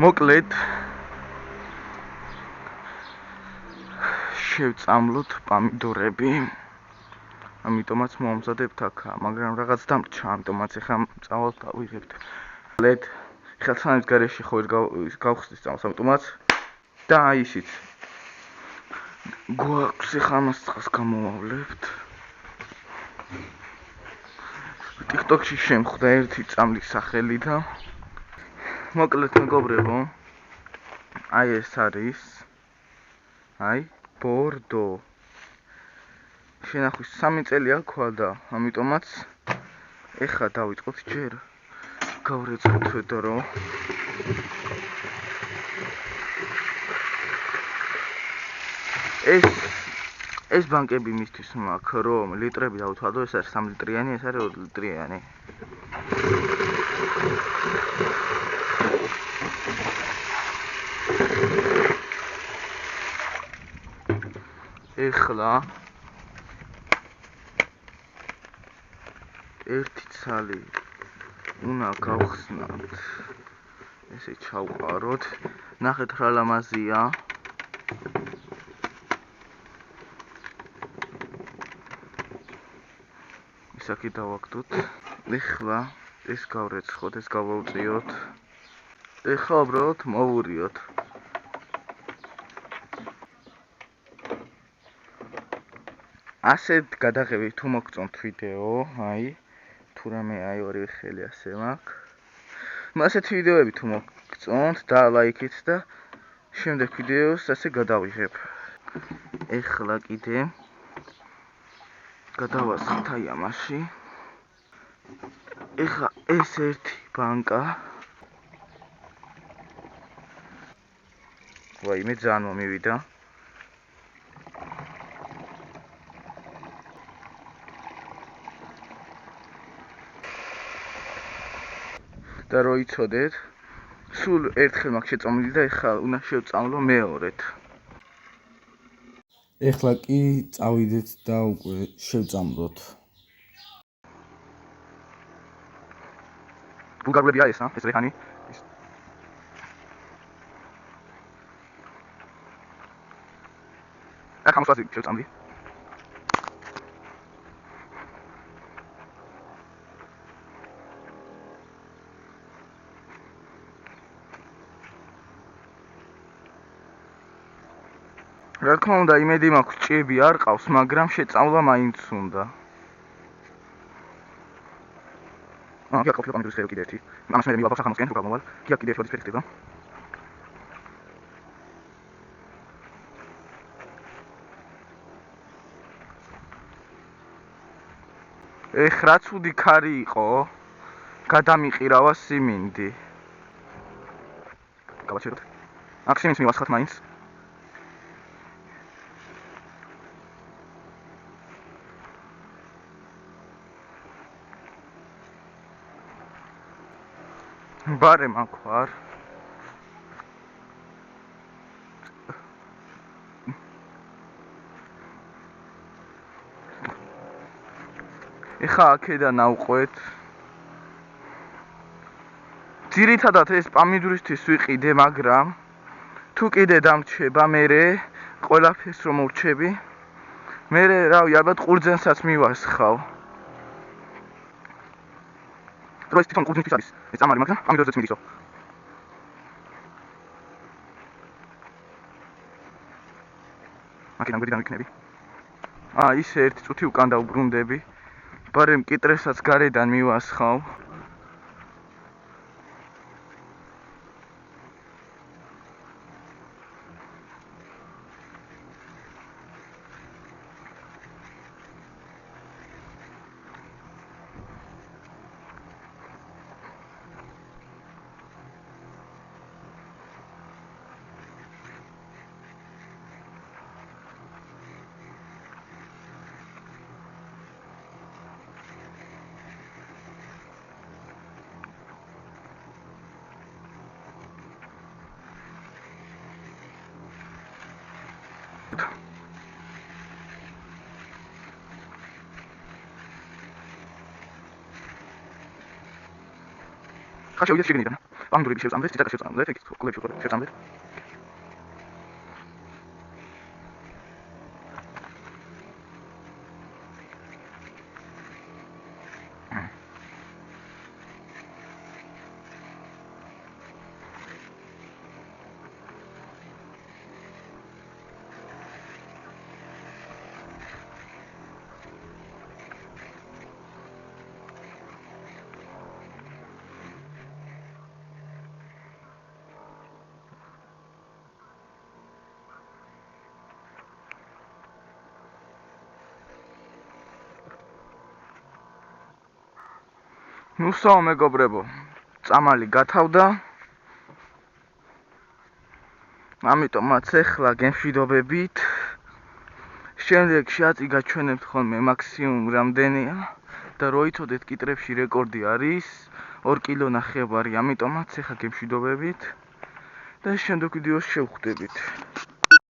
მოკლედ შევწამლოთ პამიდორები. ამიტომაც მომზადებთ აქ, მაგრამ რაღაც დამრჩა, ამიტომაც ახლა წავალთ დავიღებთ. ლედ ხელსანების გარეშე ხო გავხსნით წამალს, ამიტომაც და აი ისიც. გვაქვს ახლა ამას წყალს გამოვავლებთ. TikTok-ში შემხვდა ერთი წამლის სახელი და მოკლედ მეგობრებო, აი ეს არის აი ბორდო. შენახვის 3 წელი აქვა და ამიტომაც ეხლა დავიწყოთ ჯერ გავრეცხოთ ვედრო. ეს ბანკები მისთვის მაქვს, რომ ლიტრები დავთვალო, ეს არის 3 ლიტრიანი, ეს არის 2 ლიტრიანი. ეხლა ერთი ცალი უნდა გავხსნათ. ესე ჩავყაროთ. ნახეთ რა ლამაზია. ისაკი დავაგდოთ. ეხლა ეს გავრეცხოთ, ეს გავაუწიოთ. ეხლა უბრალოდ მოვურიოთ. ასეთ გადაღებით თუ მოგწონთ ვიდეო, აი თუ რამე აი ორივე ხელი ასე მაქვს. ასეთ ვიდეოები თუ მოგწონთ და ლაიქით და შემდეგ ვიდეოს ასე გადავიღებ. ეხლა კიდე გადავასხით აი ამაში. ეხლა ეს ერთი ბანკა. ვაიმე ძალიან მომივიდა. და რო იცოდეთ, სულ ერთხელ მაქვს შეწამლილი და ეხლა უნდა შევწამლო მეორედ. ეხლა კი წავიდეთ და უკვე შევწამლოთ. ბულგარულებია ეს, ეს რეჰანი. აქ ამოსვაზე შევწამლი. რა თქმა უნდა, იმედი მაქვს ჭიები არ ყავს, მაგრამ შეწამლა მაინც უნდა. გიახ ყოფილი პამიდორის ხეო კიდე ერთი. ამას მე მივალ სახანოსკენ რო გამოვალ. გიახ კიდე ერთი ოდის ფერი ხდება. ეხლა ცუდი ქარი იყო. გადამიყირავა სიმინდი. გავაჩეროთ. აქ სიმინდს მივასხათ მაინც. ბარე მაქვარ. ეხლა აქედან ავყვეთ. ძირითადად ეს პამიდურისთვის ვიყიდე, მაგრამ თუ კიდე დამრჩება, მერე ყველაფერს რომ მოვრჩები, მერე რავი, ალბათ ყურძენსაც მივასხავ. ეს თვითონ ყურძნისთვის არის ეს წამალი, მაგრამ პამიდორზეც მიდისო. აქედან გვერდიდან ვიქნები. ისე ერთი წუთი უკან დავბრუნდები. ბარემ კიტრესაც გარედან მივასხავ. ხა შევიდეთ შიგნიდან. პანდურები შევწამდეთ, ციტაკა შევწამდეთ, ეგ კლუბში შევწამდეთ. ნუსაო მეგობრებო, წამალი გათავდა. ამიტომაც ახლა გემშვიდობებით. შემდეგში აწი გაჩვენებთ ხოლმე მაქსიმუმ რამდენია და რო იცოდეთ კიტრებში რეკორდი არის 2 კილო ნახევარი, ამიტომაც ახლა გემშვიდობებით და შემდეგ ვიდეოს შევხვდებით.